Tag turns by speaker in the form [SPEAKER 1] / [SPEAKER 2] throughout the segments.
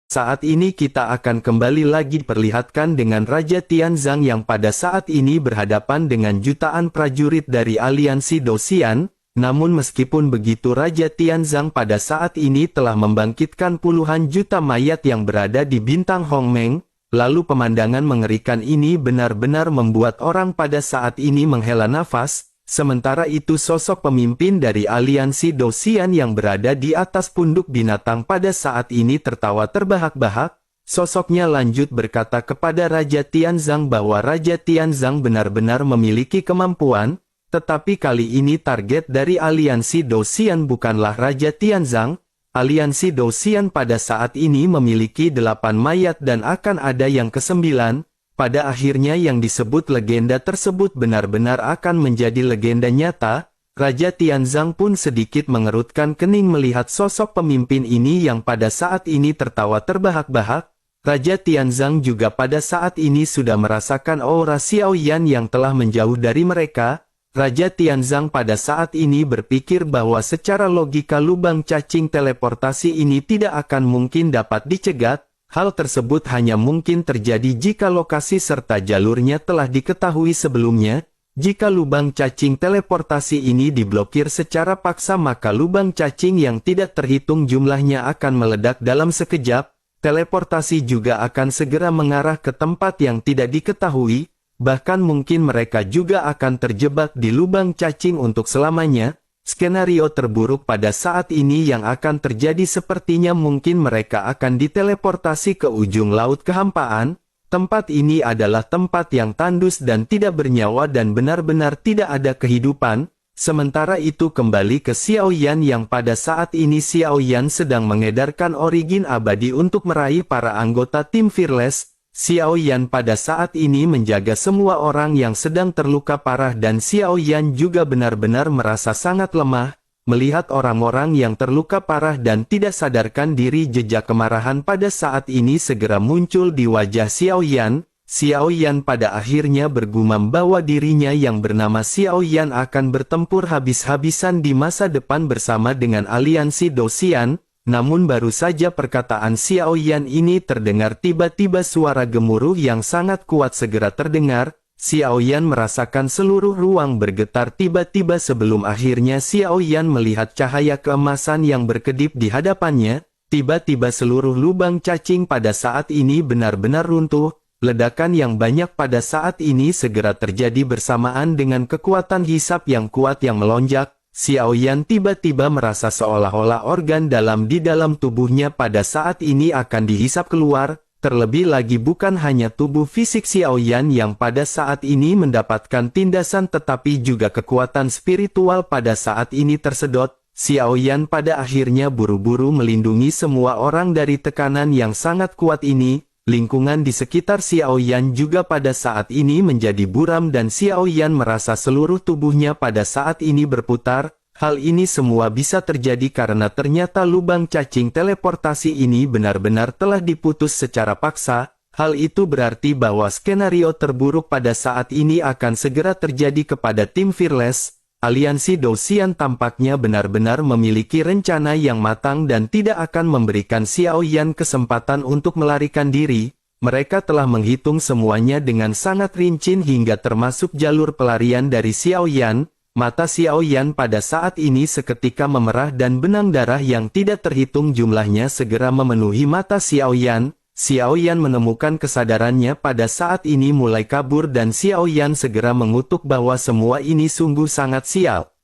[SPEAKER 1] Saat ini kita akan kembali lagi perlihatkan dengan Raja Tianzang yang pada saat ini berhadapan dengan jutaan prajurit dari aliansi Dosian. Namun meskipun begitu Raja Tianzang pada saat ini telah membangkitkan puluhan juta mayat yang berada di bintang Hongmeng, lalu pemandangan mengerikan ini benar-benar membuat orang pada saat ini menghela nafas. Sementara itu sosok pemimpin dari aliansi Dosian yang berada di atas punduk binatang pada saat ini tertawa terbahak-bahak. Sosoknya lanjut berkata kepada Raja Tianzang bahwa Raja Tianzang benar-benar memiliki kemampuan, tetapi kali ini target dari aliansi Dosian bukanlah Raja Tianzang. Aliansi Dosian pada saat ini memiliki 8 mayat dan akan ada yang ke-9. Pada akhirnya yang disebut legenda tersebut benar-benar akan menjadi legenda nyata. Raja Tianzang pun sedikit mengerutkan kening melihat sosok pemimpin ini yang pada saat ini tertawa terbahak-bahak. Raja Tianzang juga pada saat ini sudah merasakan aura Xiaoyan yang telah menjauh dari mereka. Raja Tianzang pada saat ini berpikir bahwa secara logika lubang cacing teleportasi ini tidak akan mungkin dapat dicegat. Hal tersebut hanya mungkin terjadi jika lokasi serta jalurnya telah diketahui sebelumnya. Jika lubang cacing teleportasi ini diblokir secara paksa maka lubang cacing yang tidak terhitung jumlahnya akan meledak dalam sekejap. Teleportasi juga akan segera mengarah ke tempat yang tidak diketahui. Bahkan mungkin mereka juga akan terjebak di lubang cacing untuk selamanya. Skenario terburuk pada saat ini yang akan terjadi sepertinya mungkin mereka akan diteleportasi ke ujung laut kehampaan. Tempat ini adalah tempat yang tandus dan tidak bernyawa dan benar-benar tidak ada kehidupan. Sementara itu kembali ke Xiaoyan yang pada saat ini Xiaoyan sedang mengedarkan origin abadi untuk meraih para anggota tim Fearless. Xiaoyan pada saat ini menjaga semua orang yang sedang terluka parah dan Xiaoyan juga benar-benar merasa sangat lemah. Melihat orang-orang yang terluka parah dan tidak sadarkan diri jejak kemarahan pada saat ini segera muncul di wajah Xiaoyan. Xiaoyan pada akhirnya bergumam bahwa dirinya yang bernama Xiaoyan akan bertempur habis-habisan di masa depan bersama dengan aliansi Dosian. Namun baru saja perkataan Xiaoyan ini terdengar tiba-tiba suara gemuruh yang sangat kuat segera terdengar. Xiaoyan merasakan seluruh ruang bergetar tiba-tiba sebelum akhirnya Xiaoyan melihat cahaya keemasan yang berkedip di hadapannya. Tiba-tiba seluruh lubang cacing pada saat ini benar-benar runtuh. Ledakan yang banyak pada saat ini segera terjadi bersamaan dengan kekuatan hisap yang kuat yang melonjak. Xiaoyan tiba-tiba merasa seolah-olah organ di dalam tubuhnya pada saat ini akan dihisap keluar. Terlebih lagi bukan hanya tubuh fisik Xiaoyan yang pada saat ini mendapatkan tindasan tetapi juga kekuatan spiritual pada saat ini tersedot. Xiaoyan pada akhirnya buru-buru melindungi semua orang dari tekanan yang sangat kuat ini. Lingkungan di sekitar Xiaoyan juga pada saat ini menjadi buram dan Xiaoyan merasa seluruh tubuhnya pada saat ini berputar. Hal ini semua bisa terjadi karena ternyata lubang cacing teleportasi ini benar-benar telah diputus secara paksa. Hal itu berarti bahwa skenario terburuk pada saat ini akan segera terjadi kepada tim Fearless. Aliansi Dosian tampaknya benar-benar memiliki rencana yang matang dan tidak akan memberikan Xiaoyan kesempatan untuk melarikan diri. Mereka telah menghitung semuanya dengan sangat rinci hingga termasuk jalur pelarian dari Xiaoyan. Mata Xiaoyan pada saat ini seketika memerah dan benang darah yang tidak terhitung jumlahnya segera memenuhi mata Xiaoyan. Xiaoyan menemukan kesadarannya pada saat ini mulai kabur dan Xiaoyan segera mengutuk bahwa semua ini sungguh sangat sial.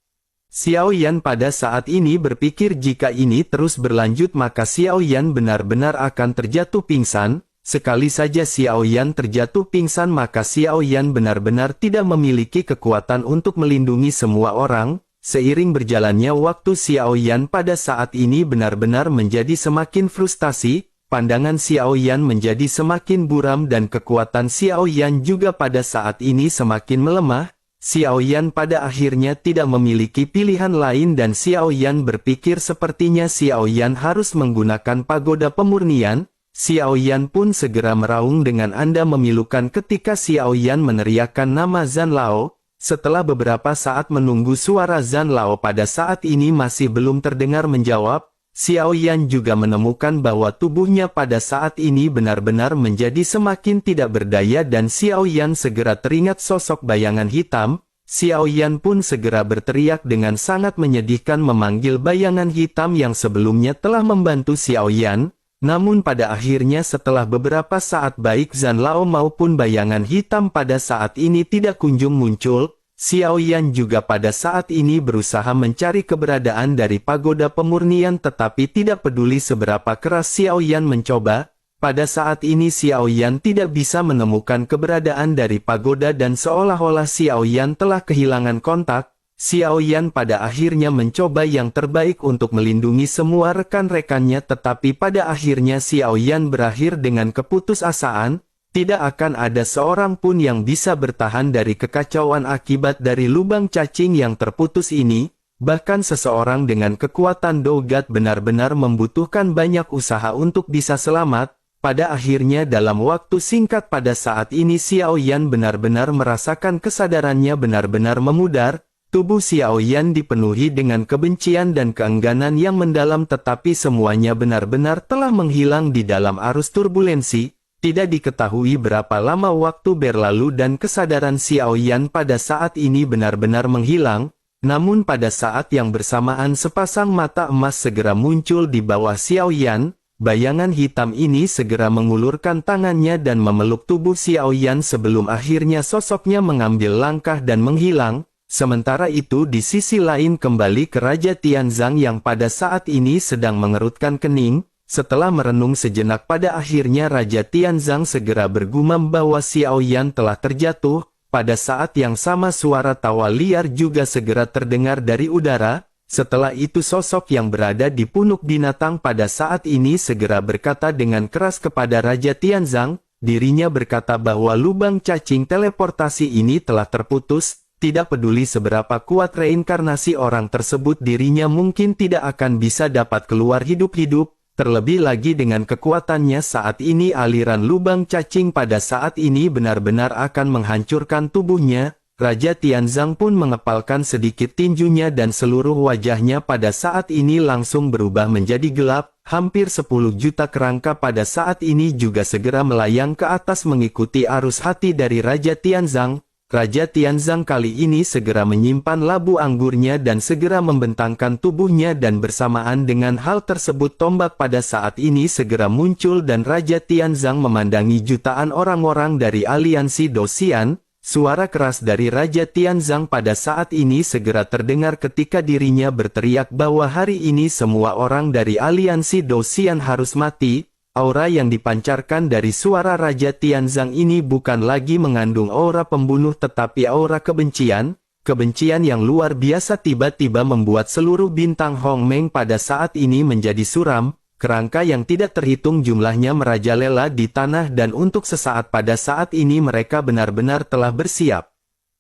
[SPEAKER 1] Xiaoyan pada saat ini berpikir jika ini terus berlanjut maka Xiaoyan benar-benar akan terjatuh pingsan. Sekali saja Xiaoyan terjatuh pingsan maka Xiaoyan benar-benar tidak memiliki kekuatan untuk melindungi semua orang. Seiring berjalannya waktu Xiaoyan pada saat ini benar-benar menjadi semakin frustasi. Pandangan Xiaoyan menjadi semakin buram dan kekuatan Xiaoyan juga pada saat ini semakin melemah. Xiaoyan pada akhirnya tidak memiliki pilihan lain dan Xiaoyan berpikir sepertinya Xiaoyan harus menggunakan pagoda pemurnian. Xiaoyan pun segera meraung dengan anda memilukan ketika Xiaoyan meneriakkan nama Zhan Lao. Setelah beberapa saat menunggu suara Zhan Lao pada saat ini masih belum terdengar menjawab, Xiao Yan juga menemukan bahwa tubuhnya pada saat ini benar-benar menjadi semakin tidak berdaya dan Xiao Yan segera teringat sosok bayangan hitam. Xiao Yan pun segera berteriak dengan sangat menyedihkan memanggil bayangan hitam yang sebelumnya telah membantu Xiao Yan. Namun pada akhirnya setelah beberapa saat baik Zhan Lao maupun bayangan hitam pada saat ini tidak kunjung muncul, Xiao Yan juga pada saat ini berusaha mencari keberadaan dari pagoda pemurnian tetapi tidak peduli seberapa keras Xiao Yan mencoba, pada saat ini Xiao Yan tidak bisa menemukan keberadaan dari pagoda dan seolah-olah Xiao Yan telah kehilangan kontak. Xiao Yan pada akhirnya mencoba yang terbaik untuk melindungi semua rekan-rekannya tetapi pada akhirnya Xiao Yan berakhir dengan keputusasaan. Tidak akan ada seorang pun yang bisa bertahan dari kekacauan akibat dari lubang cacing yang terputus ini, bahkan seseorang dengan kekuatan Dogat benar-benar membutuhkan banyak usaha untuk bisa selamat. Pada akhirnya dalam waktu singkat pada saat ini Xiao Yan benar-benar merasakan kesadarannya benar-benar memudar, tubuh Xiao Yan dipenuhi dengan kebencian dan keengganan yang mendalam tetapi semuanya benar-benar telah menghilang di dalam arus turbulensi. Tidak diketahui berapa lama waktu berlalu dan kesadaran Xiao Yan pada saat ini benar-benar menghilang, namun pada saat yang bersamaan sepasang mata emas segera muncul di bawah Xiao Yan, bayangan hitam ini segera mengulurkan tangannya dan memeluk tubuh Xiao Yan sebelum akhirnya sosoknya mengambil langkah dan menghilang. Sementara itu di sisi lain kembali ke Raja Tianzang yang pada saat ini sedang mengerutkan kening. Setelah merenung sejenak pada akhirnya Raja Tianzang segera bergumam bahwa Xiao Yan telah terjatuh. Pada saat yang sama suara tawa liar juga segera terdengar dari udara. Setelah itu sosok yang berada di punuk binatang pada saat ini segera berkata dengan keras kepada Raja Tianzang. Dirinya berkata bahwa lubang cacing teleportasi ini telah terputus. Tidak peduli seberapa kuat reinkarnasi orang tersebut dirinya mungkin tidak akan bisa dapat keluar hidup-hidup. Terlebih lagi dengan kekuatannya saat ini aliran lubang cacing pada saat ini benar-benar akan menghancurkan tubuhnya. Raja Tianzang pun mengepalkan sedikit tinjunya dan seluruh wajahnya pada saat ini langsung berubah menjadi gelap. Hampir 10 juta kerangka pada saat ini juga segera melayang ke atas mengikuti arus hati dari Raja Tianzang. Raja Tianzang kali ini segera menyimpan labu anggurnya dan segera membentangkan tubuhnya dan bersamaan dengan hal tersebut tombak pada saat ini segera muncul dan Raja Tianzang memandangi jutaan orang-orang dari aliansi Dosian. Suara keras dari Raja Tianzang pada saat ini segera terdengar ketika dirinya berteriak bahwa hari ini semua orang dari aliansi Dosian harus mati. Aura yang dipancarkan dari suara Raja Tianzang ini bukan lagi mengandung aura pembunuh tetapi aura kebencian. Kebencian yang luar biasa tiba-tiba membuat seluruh bintang Hong Meng pada saat ini menjadi suram. Kerangka yang tidak terhitung jumlahnya merajalela di tanah dan untuk sesaat pada saat ini mereka benar-benar telah bersiap.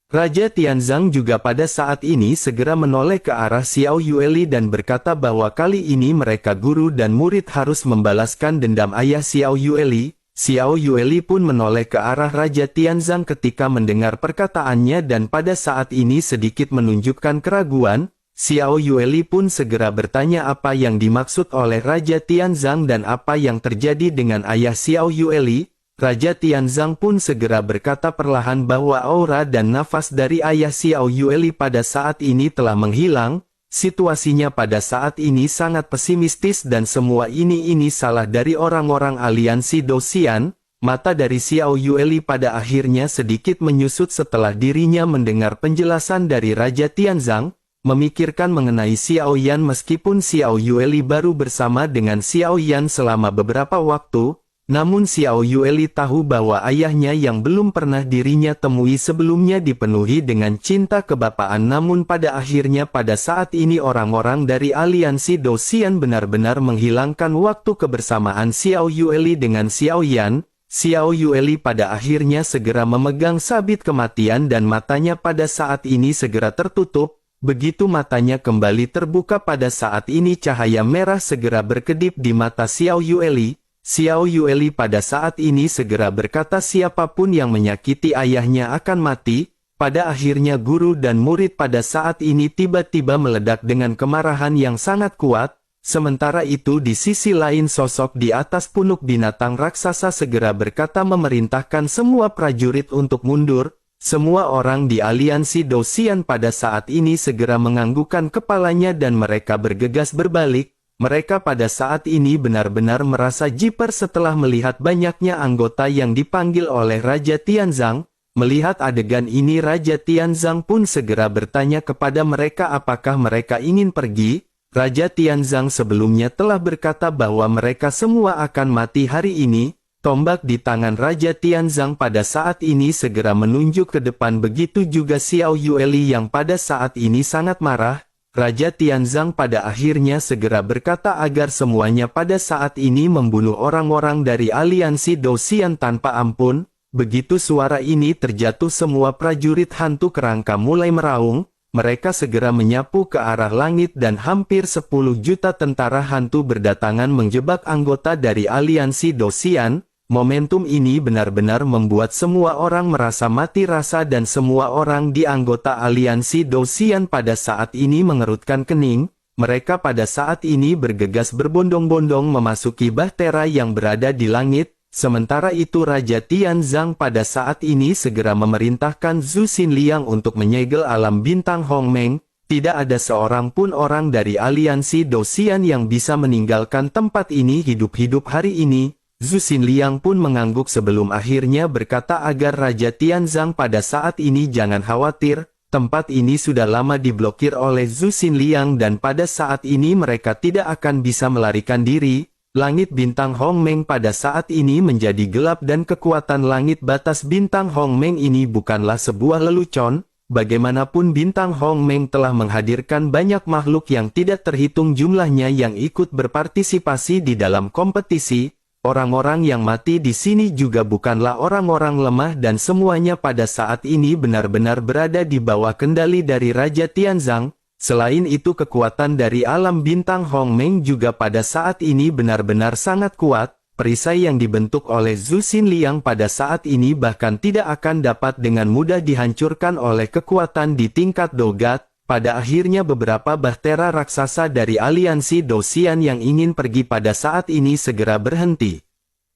[SPEAKER 1] Raja Tianzang juga pada saat ini segera menoleh ke arah Xiao Yueli dan berkata bahwa kali ini mereka guru dan murid harus membalaskan dendam ayah Xiao Yueli. Xiao Yueli pun menoleh ke arah Raja Tianzang ketika mendengar perkataannya dan pada saat ini sedikit menunjukkan keraguan. Xiao Yueli pun segera bertanya apa yang dimaksud oleh Raja Tianzang dan apa yang terjadi dengan ayah Xiao Yueli. Raja Tianzang pun segera berkata perlahan bahwa aura dan nafas dari ayah Xiao Yueli pada saat ini telah menghilang. Situasinya pada saat ini sangat pesimistis dan semua ini salah dari orang-orang aliansi Dosian. Mata dari Xiao Yueli pada akhirnya sedikit menyusut setelah dirinya mendengar penjelasan dari Raja Tianzang. Memikirkan mengenai Xiao Yan meskipun Xiao Yueli baru bersama dengan Xiao Yan selama beberapa waktu. Namun Xiao Yueli tahu bahwa ayahnya yang belum pernah dirinya temui sebelumnya dipenuhi dengan cinta kebapaan namun pada akhirnya pada saat ini orang-orang dari aliansi Dosian benar-benar menghilangkan waktu kebersamaan Xiao Yueli dengan Xiao Yan. Xiao Yueli pada akhirnya segera memegang sabit kematian dan matanya pada saat ini segera tertutup. Begitu matanya kembali terbuka pada saat ini cahaya merah segera berkedip di mata Xiao Yueli. Xiao Yueli pada saat ini segera berkata siapapun yang menyakiti ayahnya akan mati. Pada akhirnya guru dan murid pada saat ini tiba-tiba meledak dengan kemarahan yang sangat kuat. Sementara itu di sisi lain sosok di atas punuk binatang raksasa segera berkata memerintahkan semua prajurit untuk mundur. Semua orang di aliansi Dosian pada saat ini segera menganggukkan kepalanya dan mereka bergegas berbalik. Mereka pada saat ini benar-benar merasa jiper setelah melihat banyaknya anggota yang dipanggil oleh Raja Tianzang. Melihat adegan ini Raja Tianzang pun segera bertanya kepada mereka apakah mereka ingin pergi. Raja Tianzang sebelumnya telah berkata bahwa mereka semua akan mati hari ini. Tombak di tangan Raja Tianzang pada saat ini segera menunjuk ke depan, begitu juga Xiao Yueli yang pada saat ini sangat marah. Raja Tianzang pada akhirnya segera berkata agar semuanya pada saat ini membunuh orang-orang dari aliansi Dosian tanpa ampun. Begitu suara ini terjatuh semua prajurit hantu kerangka mulai meraung. Mereka segera menyapu ke arah langit dan hampir 10 juta tentara hantu berdatangan menjebak anggota dari aliansi Dosian. Momentum ini benar-benar membuat semua orang merasa mati rasa dan semua orang di anggota aliansi Dosian pada saat ini mengerutkan kening. Mereka pada saat ini bergegas berbondong-bondong memasuki bahtera yang berada di langit. Sementara itu Raja Tianzang pada saat ini segera memerintahkan Zhu Xinliang untuk menyegel alam bintang Hongmeng. Tidak ada seorang pun orang dari aliansi Dosian yang bisa meninggalkan tempat ini hidup-hidup hari ini. Zhu Xinliang pun mengangguk sebelum akhirnya berkata agar Raja Tianzang pada saat ini jangan khawatir. Tempat ini sudah lama diblokir oleh Zhu Xinliang dan pada saat ini mereka tidak akan bisa melarikan diri. Langit bintang Hongmeng pada saat ini menjadi gelap dan kekuatan langit batas bintang Hongmeng ini bukanlah sebuah lelucon. Bagaimanapun bintang Hongmeng telah menghadirkan banyak makhluk yang tidak terhitung jumlahnya yang ikut berpartisipasi di dalam kompetisi. Orang-orang yang mati di sini juga bukanlah orang-orang lemah dan semuanya pada saat ini benar-benar berada di bawah kendali dari Raja Tianzang. Selain itu kekuatan dari alam bintang Hongmeng juga pada saat ini benar-benar sangat kuat. Perisai yang dibentuk oleh Zhu Xinliang pada saat ini bahkan tidak akan dapat dengan mudah dihancurkan oleh kekuatan di tingkat Dogat. Pada akhirnya beberapa bahtera raksasa dari aliansi Dosian yang ingin pergi pada saat ini segera berhenti.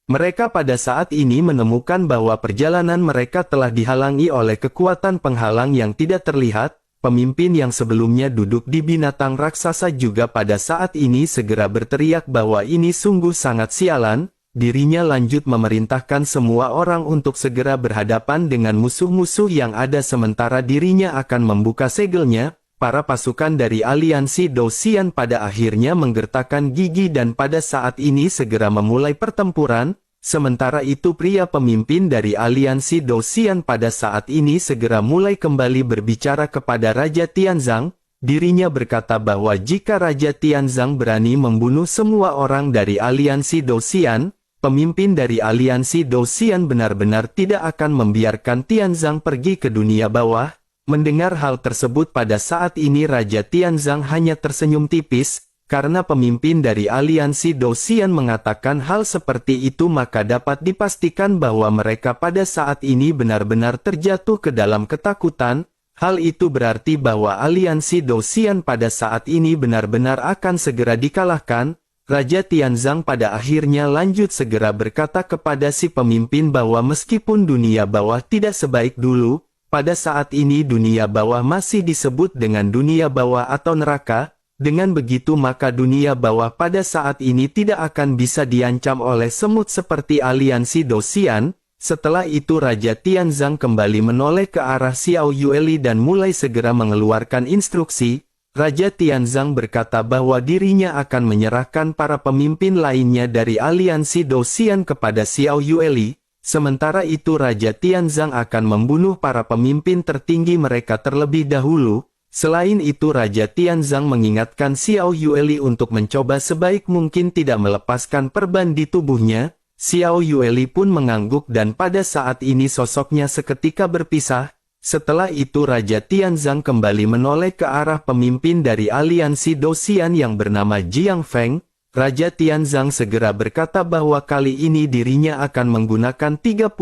[SPEAKER 1] Mereka pada saat ini menemukan bahwa perjalanan mereka telah dihalangi oleh kekuatan penghalang yang tidak terlihat. Pemimpin yang sebelumnya duduk di binatang raksasa juga pada saat ini segera berteriak bahwa ini sungguh sangat sialan. Dirinya lanjut memerintahkan semua orang untuk segera berhadapan dengan musuh-musuh yang ada sementara dirinya akan membuka segelnya. Para pasukan dari aliansi Dosian pada akhirnya menggertakkan gigi dan pada saat ini segera memulai pertempuran. Sementara itu pria pemimpin dari aliansi Dosian pada saat ini segera mulai kembali berbicara kepada Raja Tianzang. Dirinya berkata bahwa jika Raja Tianzang berani membunuh semua orang dari aliansi Dosian, pemimpin dari aliansi Dosian benar-benar tidak akan membiarkan Tianzang pergi ke dunia bawah. Mendengar hal tersebut pada saat ini Raja Tianzang hanya tersenyum tipis. Karena pemimpin dari aliansi Dosian mengatakan hal seperti itu maka dapat dipastikan bahwa mereka pada saat ini benar-benar terjatuh ke dalam ketakutan. Hal itu berarti bahwa aliansi Dosian pada saat ini benar-benar akan segera dikalahkan. Raja Tianzang pada akhirnya lanjut segera berkata kepada si pemimpin bahwa meskipun dunia bawah tidak sebaik dulu, pada saat ini dunia bawah masih disebut dengan dunia bawah atau neraka. Dengan begitu maka dunia bawah pada saat ini tidak akan bisa diancam oleh semut seperti aliansi Dosian. Setelah itu Raja Tianzang kembali menoleh ke arah Xiao Yueli dan mulai segera mengeluarkan instruksi. Raja Tianzang berkata bahwa dirinya akan menyerahkan para pemimpin lainnya dari aliansi Dosian kepada Xiao Yueli. Sementara itu Raja Tianzang akan membunuh para pemimpin tertinggi mereka terlebih dahulu. Selain itu Raja Tianzang mengingatkan Xiao Yueli untuk mencoba sebaik mungkin tidak melepaskan perban di tubuhnya. Xiao Yueli pun mengangguk dan pada saat ini sosoknya seketika berpisah. Setelah itu Raja Tianzang kembali menoleh ke arah pemimpin dari aliansi Dosian yang bernama Jiang Feng. Raja Tianzang segera berkata bahwa kali ini dirinya akan menggunakan 30%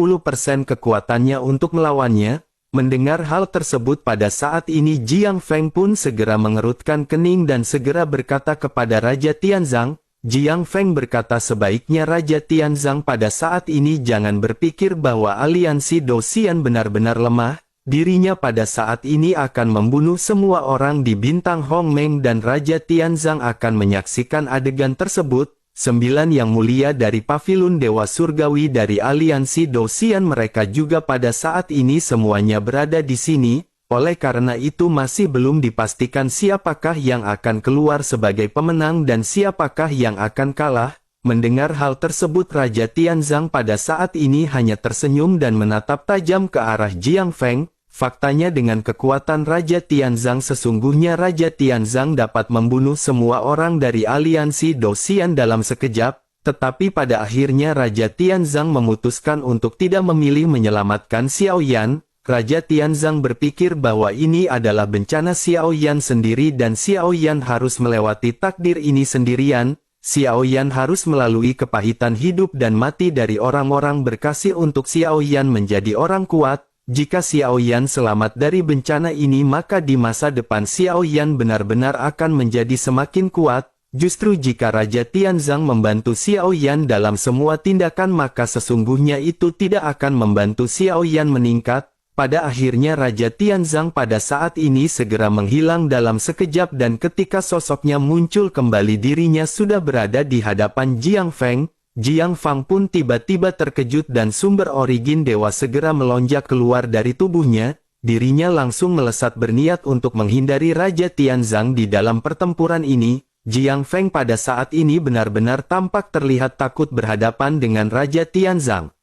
[SPEAKER 1] kekuatannya untuk melawannya. Mendengar hal tersebut pada saat ini Jiang Feng pun segera mengerutkan kening dan segera berkata kepada Raja Tianzang. Jiang Feng berkata sebaiknya Raja Tianzang pada saat ini jangan berpikir bahwa aliansi Dosian benar-benar lemah. Dirinya pada saat ini akan membunuh semua orang di bintang Hongmeng dan Raja Tianzang akan menyaksikan adegan tersebut. 9 yang mulia dari Paviliun Dewa Surgawi dari aliansi Dosian mereka juga pada saat ini semuanya berada di sini, oleh karena itu masih belum dipastikan siapakah yang akan keluar sebagai pemenang dan siapakah yang akan kalah. Mendengar hal tersebut Raja Tianzang pada saat ini hanya tersenyum dan menatap tajam ke arah Jiang Feng. Faktanya dengan kekuatan Raja Tianzang sesungguhnya Raja Tianzang dapat membunuh semua orang dari aliansi Dosian dalam sekejap, tetapi pada akhirnya Raja Tianzang memutuskan untuk tidak memilih menyelamatkan Xiao Yan. Raja Tianzang berpikir bahwa ini adalah bencana Xiao Yan sendiri dan Xiao Yan harus melewati takdir ini sendirian. Xiao Yan harus melalui kepahitan hidup dan mati dari orang-orang berkasih untuk Xiao Yan menjadi orang kuat. Jika Xiao Yan selamat dari bencana ini maka di masa depan Xiao Yan benar-benar akan menjadi semakin kuat. Justru jika Raja Tianzang membantu Xiao Yan dalam semua tindakan maka sesungguhnya itu tidak akan membantu Xiao Yan meningkat. Pada akhirnya Raja Tianzang pada saat ini segera menghilang dalam sekejap dan ketika sosoknya muncul kembali dirinya sudah berada di hadapan Jiang Feng. Jiang Feng pun tiba-tiba terkejut dan sumber origin dewa segera melonjak keluar dari tubuhnya. Dirinya langsung melesat berniat untuk menghindari Raja Tianzang di dalam pertempuran ini. Jiang Feng pada saat ini benar-benar tampak terlihat takut berhadapan dengan Raja Tianzang.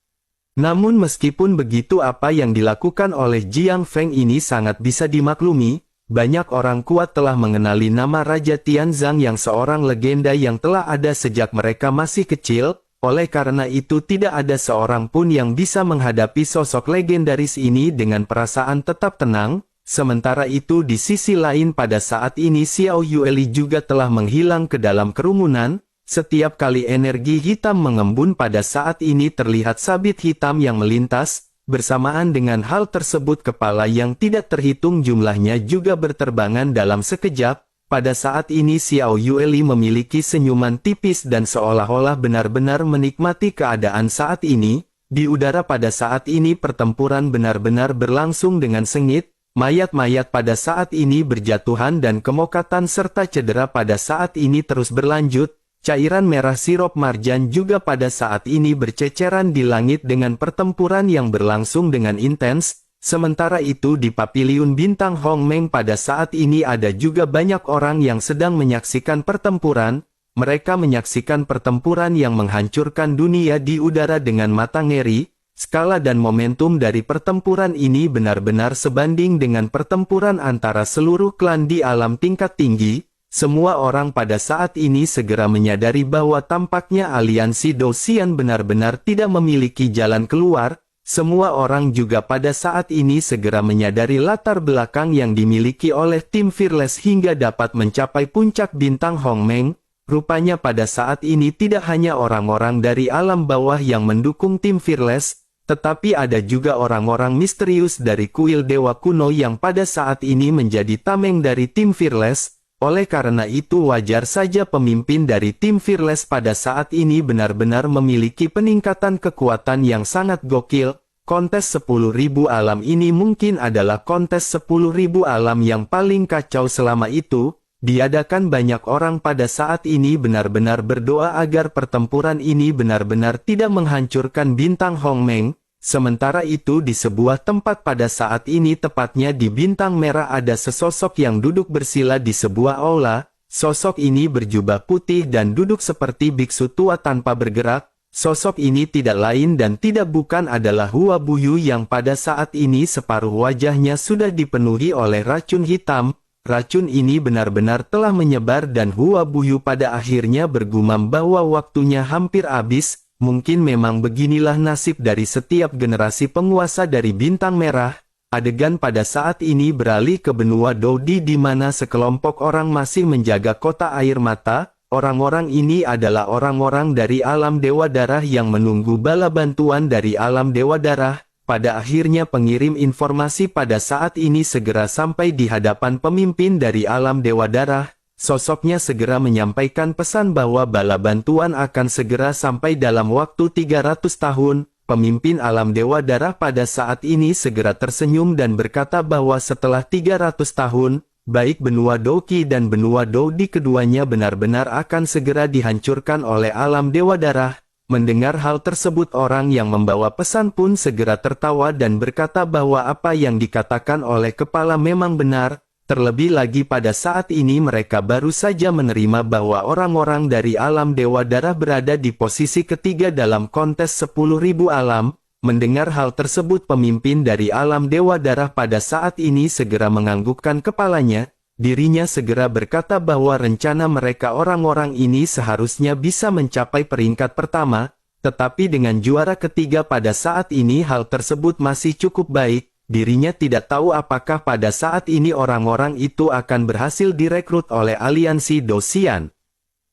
[SPEAKER 1] Namun meskipun begitu apa yang dilakukan oleh Jiang Feng ini sangat bisa dimaklumi. Banyak orang kuat telah mengenali nama Raja Tianzang yang seorang legenda yang telah ada sejak mereka masih kecil. Oleh karena itu tidak ada seorang pun yang bisa menghadapi sosok legendaris ini dengan perasaan tetap tenang. Sementara itu di sisi lain pada saat ini Xiao Yueli juga telah menghilang ke dalam kerumunan. Setiap kali energi hitam mengembun pada saat ini terlihat sabit hitam yang melintas. Bersamaan dengan hal tersebut kepala yang tidak terhitung jumlahnya juga berterbangan dalam sekejap. Pada saat ini Xiao Yueli memiliki senyuman tipis dan seolah-olah benar-benar menikmati keadaan saat ini. Di udara pada saat ini pertempuran benar-benar berlangsung dengan sengit. Mayat-mayat pada saat ini berjatuhan dan kemokatan serta cedera pada saat ini terus berlanjut. Cairan merah sirup marjan juga pada saat ini berceceran di langit dengan pertempuran yang berlangsung dengan intens. Sementara itu di Paviliun Bintang Hongmeng pada saat ini ada juga banyak orang yang sedang menyaksikan pertempuran. Mereka menyaksikan pertempuran yang menghancurkan dunia di udara dengan mata ngeri. Skala dan momentum dari pertempuran ini benar-benar sebanding dengan pertempuran antara seluruh klan di alam tingkat tinggi. Semua orang pada saat ini segera menyadari bahwa tampaknya aliansi Dosian benar-benar tidak memiliki jalan keluar. Semua orang juga pada saat ini segera menyadari latar belakang yang dimiliki oleh tim Fearless hingga dapat mencapai puncak bintang Hongmeng. Rupanya pada saat ini tidak hanya orang-orang dari alam bawah yang mendukung tim Fearless, tetapi ada juga orang-orang misterius dari kuil dewa kuno yang pada saat ini menjadi tameng dari tim Fearless. Oleh karena itu wajar saja pemimpin dari tim Fearless pada saat ini benar-benar memiliki peningkatan kekuatan yang sangat gokil. Kontes 10.000 alam ini mungkin adalah kontes 10.000 alam yang paling kacau selama itu. Diadakan banyak orang pada saat ini benar-benar berdoa agar pertempuran ini benar-benar tidak menghancurkan bintang Hongmeng. Sementara itu di sebuah tempat pada saat ini tepatnya di bintang merah ada sesosok yang duduk bersila di sebuah aula. Sosok ini berjubah putih dan duduk seperti biksu tua tanpa bergerak. Sosok ini tidak lain dan tidak bukan adalah Hua Buyu yang pada saat ini separuh wajahnya sudah dipenuhi oleh racun hitam. Racun ini benar-benar telah menyebar dan Hua Buyu pada akhirnya bergumam bahwa waktunya hampir habis. Mungkin memang beginilah nasib dari setiap generasi penguasa dari bintang merah. Adegan pada saat ini beralih ke benua Dodi di mana sekelompok orang masih menjaga kota air mata. Orang-orang ini adalah orang-orang dari alam Dewa Darah yang menunggu bala bantuan dari alam Dewa Darah. pada akhirnya pengirim informasi pada saat ini segera sampai di hadapan pemimpin dari alam Dewa Darah. Sosoknya segera menyampaikan pesan bahwa bala bantuan akan segera sampai dalam waktu 300 tahun. Pemimpin alam Dewa Darah pada saat ini segera tersenyum dan berkata bahwa setelah 300 tahun, baik benua Doki dan benua Dodi keduanya benar-benar akan segera dihancurkan oleh alam Dewa Darah. Mendengar hal tersebut orang yang membawa pesan pun segera tertawa dan berkata bahwa apa yang dikatakan oleh kepala memang benar, terlebih lagi pada saat ini mereka baru saja menerima bahwa orang-orang dari alam Dewa Darah berada di posisi ketiga dalam kontes 10.000 alam. Mendengar hal tersebut pemimpin dari alam Dewa Darah pada saat ini segera menganggukkan kepalanya. Dirinya segera berkata bahwa rencana mereka orang-orang ini seharusnya bisa mencapai peringkat pertama, tetapi dengan juara ketiga pada saat ini hal tersebut masih cukup baik. Dirinya tidak tahu apakah pada saat ini orang-orang itu akan berhasil direkrut oleh aliansi Dosian.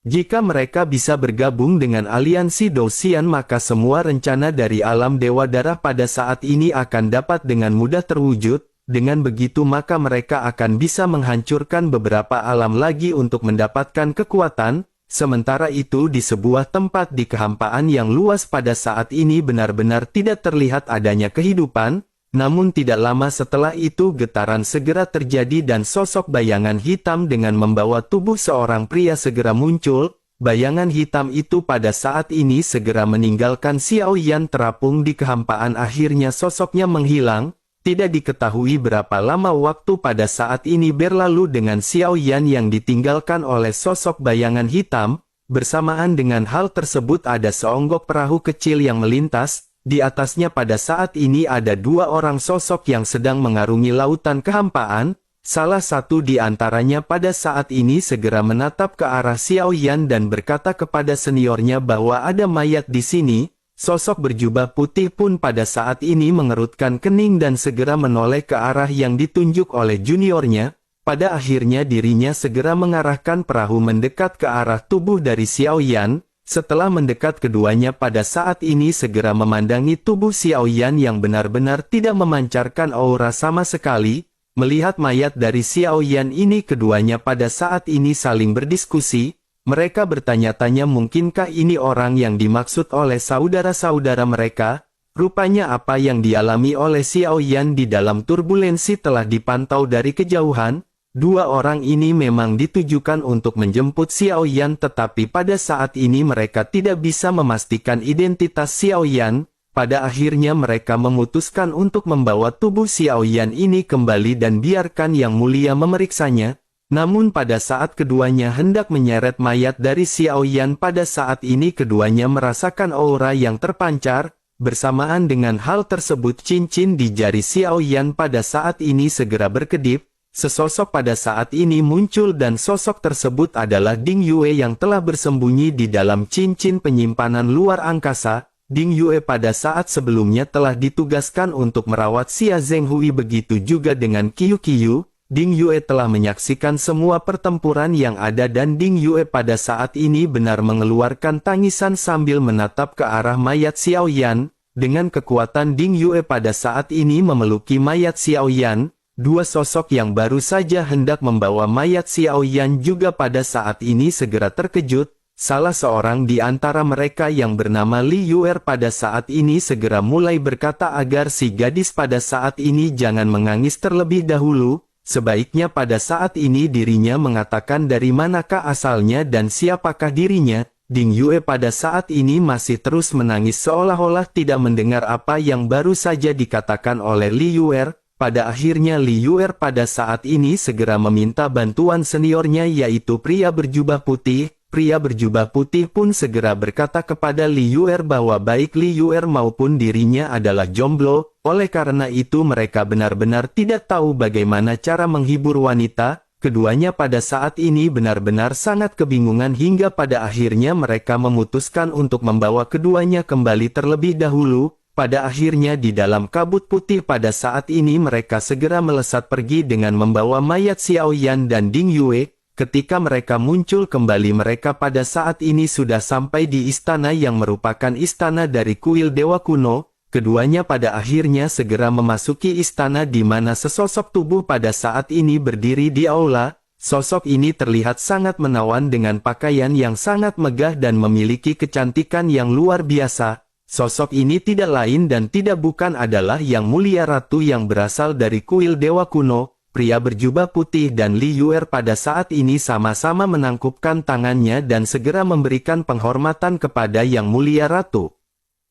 [SPEAKER 1] Jika mereka bisa bergabung dengan aliansi Dosian maka semua rencana dari alam Dewa Darah pada saat ini akan dapat dengan mudah terwujud. Dengan begitu maka mereka akan bisa menghancurkan beberapa alam lagi untuk mendapatkan kekuatan, sementara itu di sebuah tempat di kehampaan yang luas pada saat ini benar-benar tidak terlihat adanya kehidupan, namun tidak lama setelah itu getaran segera terjadi dan sosok bayangan hitam dengan membawa tubuh seorang pria segera muncul. Bayangan hitam itu pada saat ini segera meninggalkan Xiao Yan terapung di kehampaan akhirnya sosoknya menghilang. Tidak diketahui berapa lama waktu pada saat ini berlalu dengan Xiao Yan yang ditinggalkan oleh sosok bayangan hitam. Bersamaan dengan hal tersebut ada seonggok perahu kecil yang melintas. Di atasnya pada saat ini ada dua orang sosok yang sedang mengarungi lautan kehampaan. Salah satu di antaranya pada saat ini segera menatap ke arah Xiao Yan dan berkata kepada seniornya bahwa ada mayat di sini. Sosok berjubah putih pun pada saat ini mengerutkan kening dan segera menoleh ke arah yang ditunjuk oleh juniornya. Pada akhirnya dirinya segera mengarahkan perahu mendekat ke arah tubuh dari Xiao Yan. Setelah mendekat keduanya pada saat ini segera memandangi tubuh Xiao Yan yang benar-benar tidak memancarkan aura sama sekali. Melihat mayat dari Xiao Yan ini keduanya pada saat ini saling berdiskusi. Mereka bertanya-tanya mungkinkah ini orang yang dimaksud oleh saudara-saudara mereka. Rupanya apa yang dialami oleh Xiao Yan di dalam turbulensi telah dipantau dari kejauhan. Dua orang ini memang ditujukan untuk menjemput Xiao Yan tetapi pada saat ini mereka tidak bisa memastikan identitas Xiao Yan. Pada akhirnya mereka memutuskan untuk membawa tubuh Xiao Yan ini kembali dan biarkan Yang Mulia memeriksanya. Namun pada saat keduanya hendak menyeret mayat dari Xiao Yan pada saat ini keduanya merasakan aura yang terpancar. Bersamaan dengan hal tersebut cincin di jari Xiao Yan pada saat ini segera berkedip. Sesosok pada saat ini muncul dan sosok tersebut adalah Ding Yue yang telah bersembunyi di dalam cincin penyimpanan luar angkasa. Ding Yue pada saat sebelumnya telah ditugaskan untuk merawat Xia Zhenghui begitu juga dengan Qiu Qiu. Ding Yue telah menyaksikan semua pertempuran yang ada dan Ding Yue pada saat ini benar mengeluarkan tangisan sambil menatap ke arah mayat Xiao Yan. Dengan kekuatan Ding Yue pada saat ini memeluki mayat Xiao Yan, dua sosok yang baru saja hendak membawa mayat Xiao Yan juga pada saat ini segera terkejut. Salah seorang di antara mereka yang bernama Li Yuer pada saat ini segera mulai berkata agar si gadis pada saat ini jangan menangis terlebih dahulu. Sebaiknya pada saat ini dirinya mengatakan dari manakah asalnya dan siapakah dirinya. Ding Yue pada saat ini masih terus menangis seolah-olah tidak mendengar apa yang baru saja dikatakan oleh Li Yuer. Pada akhirnya Li Yuer pada saat ini segera meminta bantuan seniornya yaitu pria berjubah putih. Pria berjubah putih pun segera berkata kepada Li Yuer bahwa baik Li Yuer maupun dirinya adalah jomblo, oleh karena itu mereka benar-benar tidak tahu bagaimana cara menghibur wanita. Keduanya pada saat ini benar-benar sangat kebingungan hingga pada akhirnya mereka memutuskan untuk membawa keduanya kembali terlebih dahulu. Pada akhirnya di dalam kabut putih pada saat ini mereka segera melesat pergi dengan membawa mayat Xiao Yan dan Ding Yue. Ketika mereka muncul kembali mereka pada saat ini sudah sampai di istana yang merupakan istana dari kuil Dewa Kuno. Keduanya pada akhirnya segera memasuki istana di mana sesosok tubuh pada saat ini berdiri di aula. Sosok ini terlihat sangat menawan dengan pakaian yang sangat megah dan memiliki kecantikan yang luar biasa. Sosok ini tidak lain dan tidak bukan adalah Yang Mulia Ratu yang berasal dari kuil Dewa Kuno. Pria berjubah putih dan Li Yuer pada saat ini sama-sama menangkupkan tangannya dan segera memberikan penghormatan kepada Yang Mulia Ratu.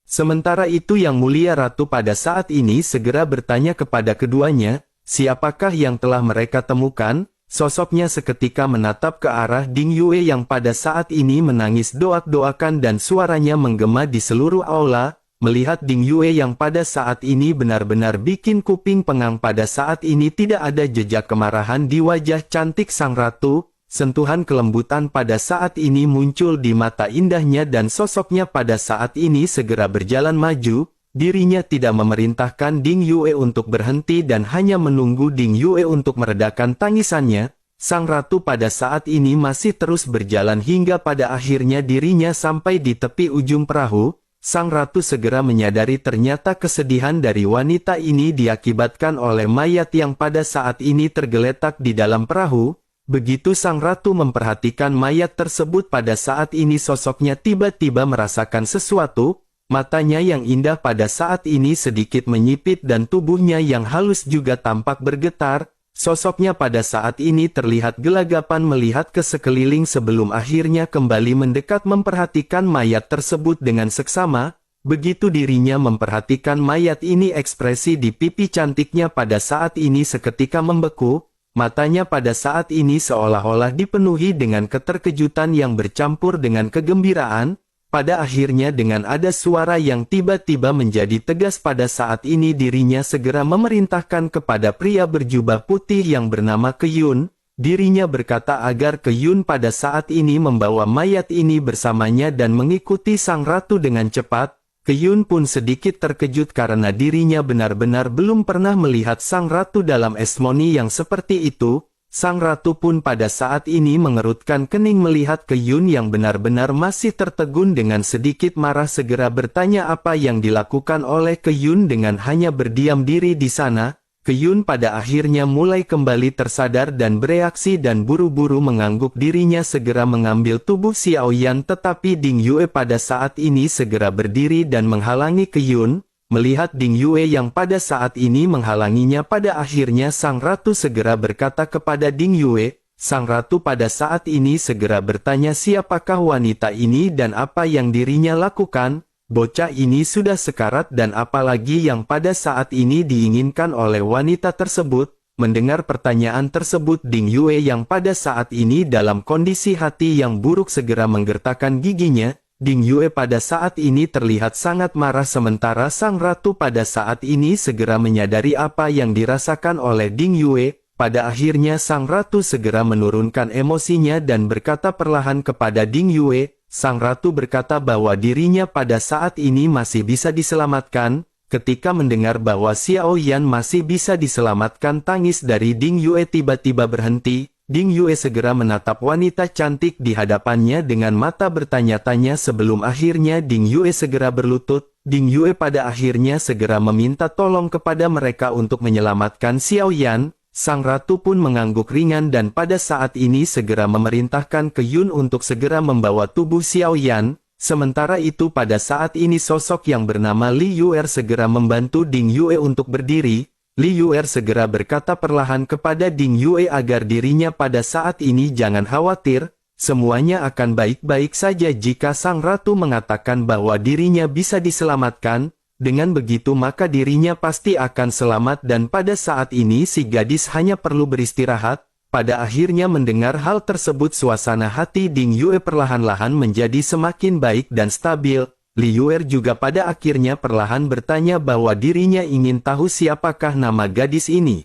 [SPEAKER 1] Sementara itu Yang Mulia Ratu pada saat ini segera bertanya kepada keduanya, siapakah yang telah mereka temukan? Sosoknya seketika menatap ke arah Ding Yue yang pada saat ini menangis doak-doakan dan suaranya menggema di seluruh aula. Melihat Ding Yue yang pada saat ini benar-benar bikin kuping pengang. Pada saat ini tidak ada jejak kemarahan di wajah cantik sang ratu. Sentuhan kelembutan pada saat ini muncul di mata indahnya dan sosoknya pada saat ini segera berjalan maju. Dirinya tidak memerintahkan Ding Yue untuk berhenti dan hanya menunggu Ding Yue untuk meredakan tangisannya. Sang ratu pada saat ini masih terus berjalan hingga pada akhirnya dirinya sampai di tepi ujung perahu. Sang ratu segera menyadari ternyata kesedihan dari wanita ini diakibatkan oleh mayat yang pada saat ini tergeletak di dalam perahu. Begitu sang ratu memperhatikan mayat tersebut pada saat ini sosoknya tiba-tiba merasakan sesuatu. Matanya yang indah pada saat ini sedikit menyipit dan tubuhnya yang halus juga tampak bergetar. Sosoknya pada saat ini terlihat gelagapan melihat ke sekeliling sebelum akhirnya kembali mendekat memperhatikan mayat tersebut dengan seksama. Begitu dirinya memperhatikan mayat ini ekspresi di pipi cantiknya pada saat ini seketika membeku. Matanya pada saat ini seolah-olah dipenuhi dengan keterkejutan yang bercampur dengan kegembiraan. Pada akhirnya dengan ada suara yang tiba-tiba menjadi tegas pada saat ini dirinya segera memerintahkan kepada pria berjubah putih yang bernama Keyun. Dirinya berkata agar Keyun pada saat ini membawa mayat ini bersamanya dan mengikuti sang ratu dengan cepat. Keyun pun sedikit terkejut karena dirinya benar-benar belum pernah melihat sang ratu dalam esmoni yang seperti itu. Sang ratu pun pada saat ini mengerutkan kening melihat Keyun yang benar-benar masih tertegun dengan sedikit marah segera bertanya apa yang dilakukan oleh Keyun dengan hanya berdiam diri di sana. Keyun pada akhirnya mulai kembali tersadar dan bereaksi dan buru-buru mengangguk dirinya segera mengambil tubuh Xiao Yan tetapi Ding Yue pada saat ini segera berdiri dan menghalangi Keyun. Melihat Ding Yue yang pada saat ini menghalanginya pada akhirnya sang ratu segera berkata kepada Ding Yue. Sang ratu pada saat ini segera bertanya siapakah wanita ini dan apa yang dirinya lakukan. Bocah ini sudah sekarat dan apalagi yang pada saat ini diinginkan oleh wanita tersebut. Mendengar pertanyaan tersebut Ding Yue yang pada saat ini dalam kondisi hati yang buruk segera menggertakkan giginya. Ding Yue pada saat ini terlihat sangat marah sementara sang ratu pada saat ini segera menyadari apa yang dirasakan oleh Ding Yue. Pada akhirnya sang ratu segera menurunkan emosinya dan berkata perlahan kepada Ding Yue. Sang ratu berkata bahwa dirinya pada saat ini masih bisa diselamatkan. Ketika mendengar bahwa Xiao Yan masih bisa diselamatkan tangis dari Ding Yue tiba-tiba berhenti. Ding Yue segera menatap wanita cantik di hadapannya dengan mata bertanya-tanya sebelum akhirnya Ding Yue segera berlutut. Ding Yue pada akhirnya segera meminta tolong kepada mereka untuk menyelamatkan Xiao Yan. Sang ratu pun mengangguk ringan dan pada saat ini segera memerintahkan Keyun untuk segera membawa tubuh Xiao Yan. Sementara itu pada saat ini sosok yang bernama Li Yuer segera membantu Ding Yue untuk berdiri. Li Yuer segera berkata perlahan kepada Ding Yue agar dirinya pada saat ini jangan khawatir, semuanya akan baik-baik saja jika sang ratu mengatakan bahwa dirinya bisa diselamatkan, dengan begitu maka dirinya pasti akan selamat dan pada saat ini si gadis hanya perlu beristirahat. Pada akhirnya mendengar hal tersebut suasana hati Ding Yue perlahan-lahan menjadi semakin baik dan stabil. Li Yuer juga pada akhirnya perlahan bertanya bahwa dirinya ingin tahu siapakah nama gadis ini.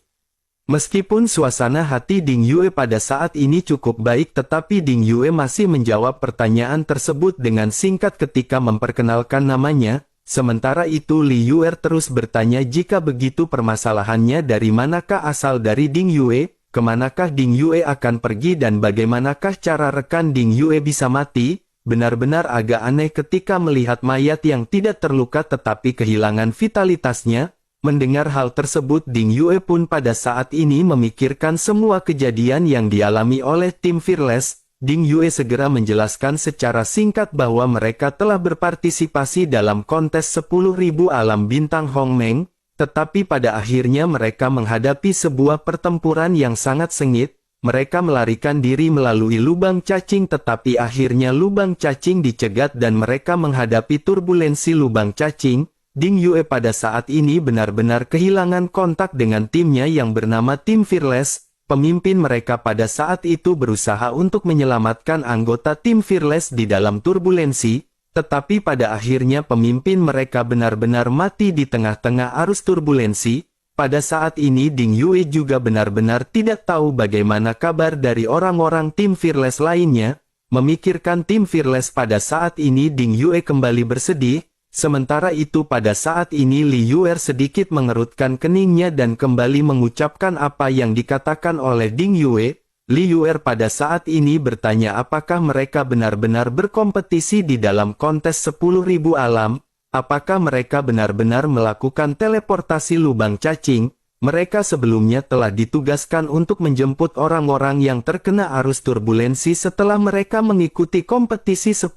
[SPEAKER 1] Meskipun suasana hati Ding Yue pada saat ini cukup baik tetapi Ding Yue masih menjawab pertanyaan tersebut dengan singkat ketika memperkenalkan namanya. Sementara itu Li Yuer terus bertanya jika begitu permasalahannya dari manakah asal dari Ding Yue, kemanakah Ding Yue akan pergi dan bagaimanakah cara rekan Ding Yue bisa mati. benar-benar agak aneh ketika melihat mayat yang tidak terluka tetapi kehilangan vitalitasnya. Mendengar hal tersebut, Ding Yue pun pada saat ini memikirkan semua kejadian yang dialami oleh tim Fearless. Ding Yue segera menjelaskan secara singkat bahwa mereka telah berpartisipasi dalam kontes 10.000 alam bintang Hongmeng, tetapi pada akhirnya mereka menghadapi sebuah pertempuran yang sangat sengit. Mereka melarikan diri melalui lubang cacing tetapi akhirnya lubang cacing dicegat dan mereka menghadapi turbulensi lubang cacing. Ding Yue pada saat ini benar-benar kehilangan kontak dengan timnya yang bernama tim Fearless. Pemimpin mereka pada saat itu berusaha untuk menyelamatkan anggota tim Fearless di dalam turbulensi, tetapi pada akhirnya pemimpin mereka benar-benar mati di tengah-tengah arus turbulensi. Pada saat ini Ding Yue juga benar-benar tidak tahu bagaimana kabar dari orang-orang tim Fearless lainnya. Memikirkan tim Fearless pada saat ini Ding Yue kembali bersedih. Sementara itu pada saat ini Li Yuer sedikit mengerutkan keningnya dan kembali mengucapkan apa yang dikatakan oleh Ding Yue. Li Yuer pada saat ini bertanya apakah mereka benar-benar berkompetisi di dalam kontes 10.000 alam. Apakah mereka benar-benar melakukan teleportasi lubang cacing? Mereka sebelumnya telah ditugaskan untuk menjemput orang-orang yang terkena arus turbulensi setelah mereka mengikuti kompetisi 10.000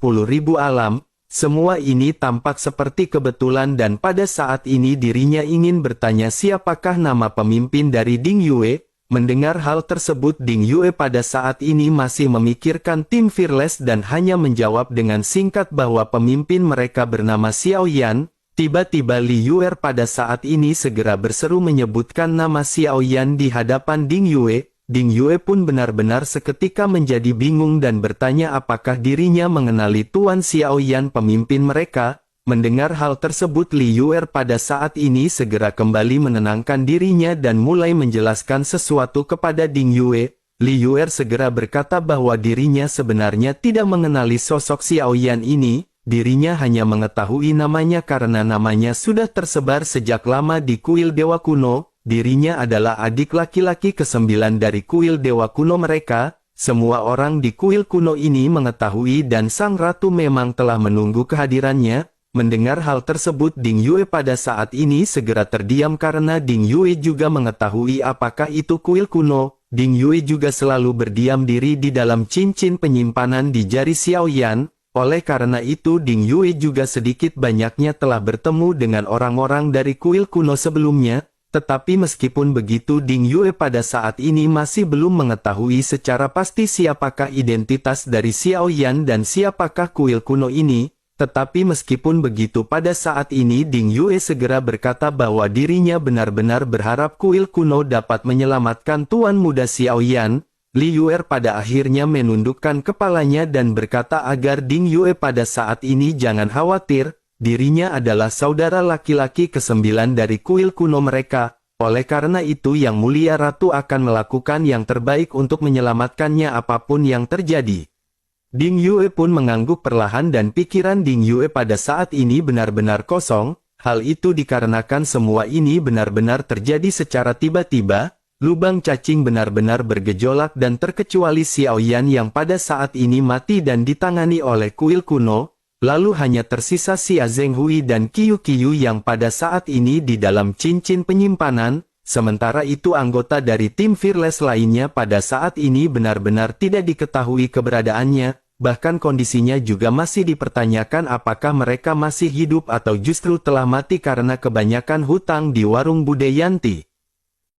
[SPEAKER 1] alam. Semua ini tampak seperti kebetulan dan pada saat ini dirinya ingin bertanya siapakah nama pemimpin dari Ding Yue. Mendengar hal tersebut Ding Yue pada saat ini masih memikirkan tim Fearless dan hanya menjawab dengan singkat bahwa pemimpin mereka bernama Xiao Yan. Tiba-tiba Li Yuer pada saat ini segera berseru menyebutkan nama Xiao Yan di hadapan Ding Yue. Ding Yue pun benar-benar seketika menjadi bingung dan bertanya apakah dirinya mengenali Tuan Xiao Yan pemimpin mereka. Mendengar hal tersebut Li Yuer pada saat ini segera kembali menenangkan dirinya dan mulai menjelaskan sesuatu kepada Ding Yue. Li Yuer segera berkata bahwa dirinya sebenarnya tidak mengenali sosok Xiao Yan ini. Dirinya hanya mengetahui namanya karena namanya sudah tersebar sejak lama di kuil Dewa Kuno. Dirinya adalah adik laki-laki ke-9 dari kuil Dewa Kuno mereka. Semua orang di kuil kuno ini mengetahui dan Sang Ratu memang telah menunggu kehadirannya. Mendengar hal tersebut Ding Yue pada saat ini segera terdiam karena Ding Yue juga mengetahui apakah itu kuil kuno. Ding Yue juga selalu berdiam diri di dalam cincin penyimpanan di jari Xiao Yan. Oleh karena itu Ding Yue juga sedikit banyaknya telah bertemu dengan orang-orang dari kuil kuno sebelumnya. Tetapi meskipun begitu Ding Yue pada saat ini masih belum mengetahui secara pasti siapakah identitas dari Xiao Yan dan siapakah kuil kuno ini. Tetapi meskipun begitu pada saat ini Ding Yue segera berkata bahwa dirinya benar-benar berharap kuil kuno dapat menyelamatkan Tuan Muda Xiao Yan. Li Yuer pada akhirnya menundukkan kepalanya dan berkata agar Ding Yue pada saat ini jangan khawatir. Dirinya adalah saudara laki-laki ke-9 dari kuil kuno mereka. Oleh karena itu Yang Mulia Ratu akan melakukan yang terbaik untuk menyelamatkannya apapun yang terjadi. Ding Yue pun mengangguk perlahan dan pikiran Ding Yue pada saat ini benar-benar kosong. Hal itu dikarenakan semua ini benar-benar terjadi secara tiba-tiba. Lubang cacing benar-benar bergejolak dan terkecuali Xiao Yan yang pada saat ini mati dan ditangani oleh kuil kuno. Lalu hanya tersisa Xia Zhenghui dan Qiu yang pada saat ini di dalam cincin penyimpanan. Sementara itu anggota dari tim Fearless lainnya pada saat ini benar-benar tidak diketahui keberadaannya. Bahkan kondisinya juga masih dipertanyakan apakah mereka masih hidup atau justru telah mati karena kebanyakan hutang di warung Bude Yanti.